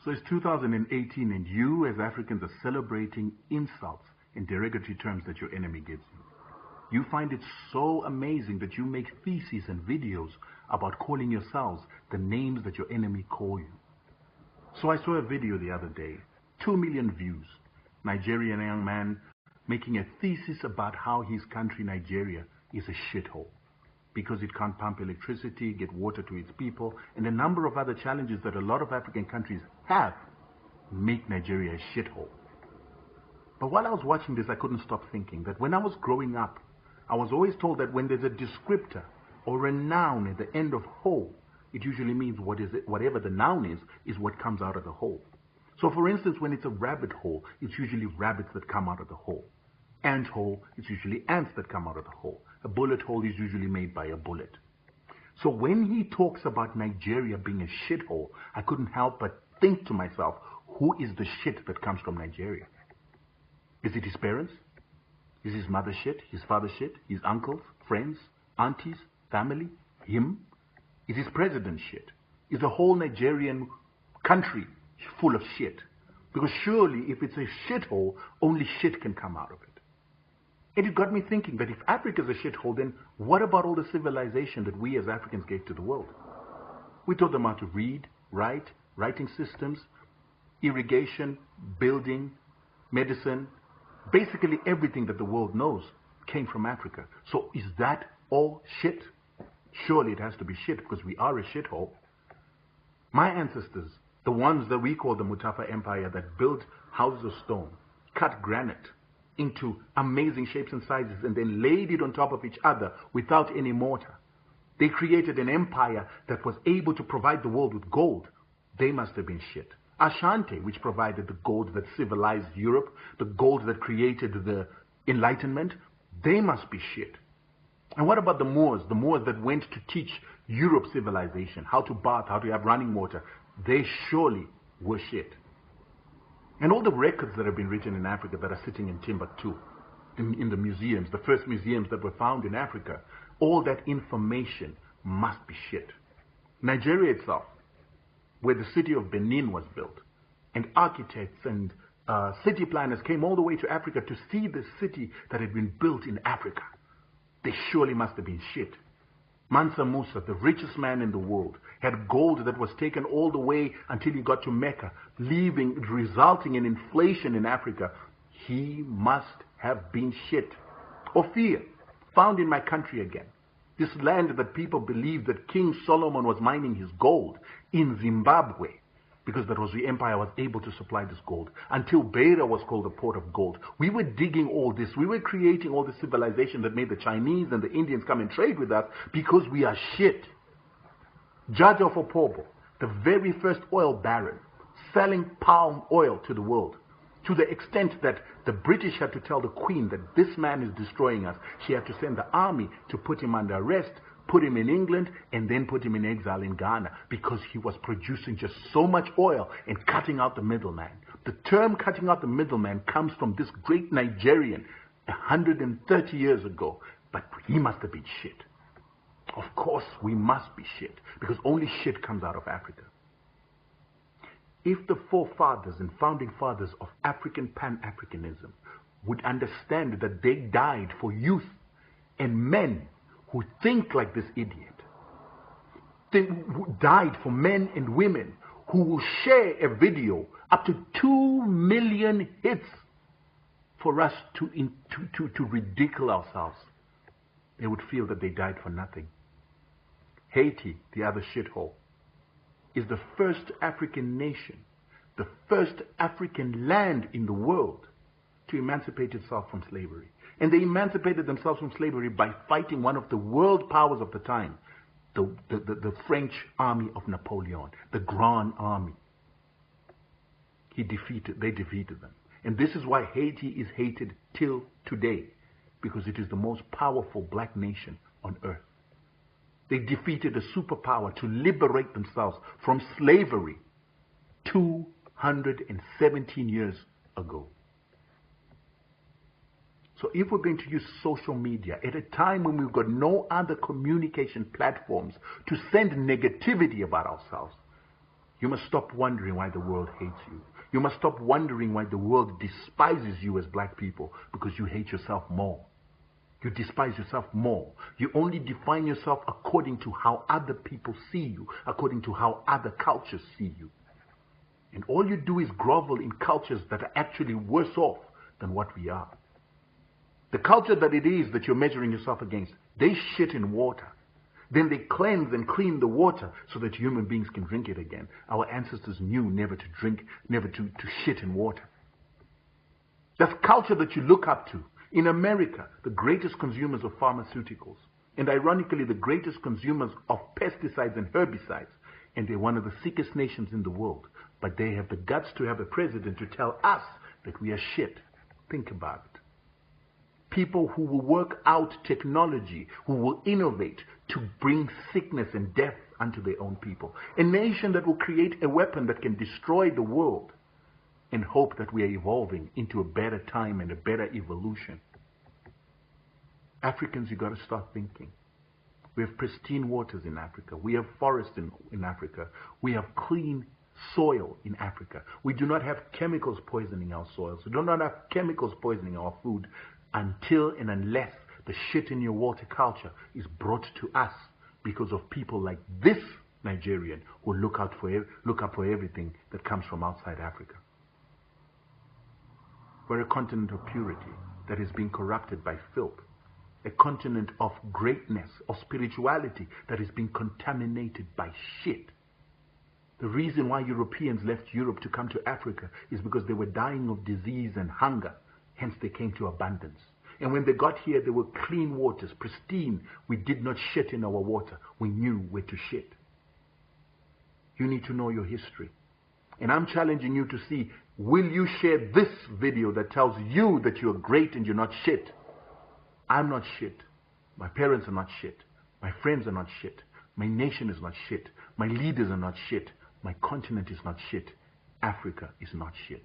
So it's 2018 and you as Africans are celebrating insults and derogatory terms that your enemy gives you. You find it so amazing that you make theses and videos about calling yourselves the names that your enemy call you. So I saw a video the other day, 2 million views. Nigerian young man making a thesis about how his country, Nigeria, is a shithole because it can't pump electricity, get water to its people, and a number of other challenges that a lot of African countries have make Nigeria a shithole. But while I was watching this, I couldn't stop thinking that when I was growing up, I was always told that when there's a descriptor or a noun at the end of whole, it usually means whatever the noun is what comes out of the hole. So for instance, when it's a rabbit hole, it's usually rabbits that come out of the hole. Ant hole, it's usually ants that come out of the hole. A bullet hole is usually made by a bullet. So when he talks about Nigeria being a shithole, I couldn't help but think to myself, who is the shit that comes from Nigeria? Is it his parents? Is his mother shit? His father shit? His uncles? Friends? Aunties? Family? Him? Is his president shit? Is the whole Nigerian country full of shit? Because surely if it's a shithole, only shit can come out of it. And it got me thinking that if Africa is a shithole, then what about all the civilization that we as Africans gave to the world? We taught them how to read, write, writing systems, irrigation, building, medicine. Basically everything that the world knows came from Africa. So is that all shit? Surely it has to be shit because we are a shithole. My ancestors, the ones that we call the Mutafa Empire that built houses of stone, cut granite into amazing shapes and sizes and then laid it on top of each other without any mortar. They created an empire that was able to provide the world with gold. They must have been shit. Ashanti, which provided the gold that civilized Europe, the gold that created the Enlightenment, they must be shit. And what about the Moors that went to teach Europe civilization, how to bath, how to have running water? They surely were shit. And all the records that have been written in Africa that are sitting in Timbuktu, in the museums, the first museums that were found in Africa, all that information must be shit. Nigeria itself, where the city of Benin was built, and architects and city planners came all the way to Africa to see the city that had been built in Africa. They surely must have been shit. Mansa Musa, the richest man in the world, had gold that was taken all the way until he got to Mecca, resulting in inflation in Africa. He must have been shit. Ophir, found in my country again. This land that people believe that King Solomon was mining his gold in Zimbabwe, because that was the empire was able to supply this gold, until Beira was called the port of gold. We were digging all this. We were creating all this civilization that made the Chinese and the Indians come and trade with us because we are shit. Judge of Opobo, the very first oil baron, selling palm oil to the world, to the extent that the British had to tell the Queen that this man is destroying us. She had to send the army to put him under arrest, put him in England, and then put him in exile in Ghana because he was producing just so much oil and cutting out the middleman. The term cutting out the middleman comes from this great Nigerian 130 years ago, but he must have been shit. Of course, we must be shit because only shit comes out of Africa. If the forefathers and founding fathers of African Pan-Africanism would understand that they died for youth and men who think like this idiot, they died for men and women who will share a video up to 2 million hits for us to ridicule ourselves, they would feel that they died for nothing. Haiti, the other shithole, is the first African nation, the first African land in the world to emancipate itself from slavery. And they emancipated themselves from slavery by fighting one of the world powers of the time, the French army of Napoleon, the Grand Army. They defeated them. And this is why Haiti is hated till today, because it is the most powerful black nation on earth. They defeated a superpower to liberate themselves from slavery 217 years ago. So if we're going to use social media at a time when we've got no other communication platforms to send negativity about ourselves, You must stop wondering why the world hates you. You must stop wondering why the world despises you as black people, because you hate yourself more. You despise yourself more. You only define yourself according to how other people see you, according to how other cultures see you. And all you do is grovel in cultures that are actually worse off than what we are. The culture that it is that you're measuring yourself against, they shit in water. Then they cleanse and clean the water so that human beings can drink it again. Our ancestors knew never to drink, never to shit in water. That's culture that you look up to. In America, the greatest consumers of pharmaceuticals, and ironically, the greatest consumers of pesticides and herbicides, and they're one of the sickest nations in the world. But they have the guts to have a president to tell us that we are shit. Think about it. People who will work out technology, who will innovate to bring sickness and death unto their own people. A nation that will create a weapon that can destroy the world and hope that we are evolving into a better time and a better evolution. Africans, you got to start thinking. We have pristine waters in Africa. We have forests in Africa. We have clean soil in Africa. We do not have chemicals poisoning our soils. We do not have chemicals poisoning our food until and unless the shit in your water culture is brought to us because of people like this Nigerian who look up for everything that comes from outside Africa. We're a continent of purity that is being corrupted by filth. A continent of greatness, of spirituality that is being contaminated by shit. The reason why Europeans left Europe to come to Africa is because they were dying of disease and hunger. Hence they came to abundance. And when they got here, there were clean waters, pristine. We did not shit in our water. We knew where to shit. You need to know your history. And I'm challenging you to see, will you share this video that tells you that you're great and you're not shit? I'm not shit. My parents are not shit. My friends are not shit. My nation is not shit. My leaders are not shit. My continent is not shit. Africa is not shit.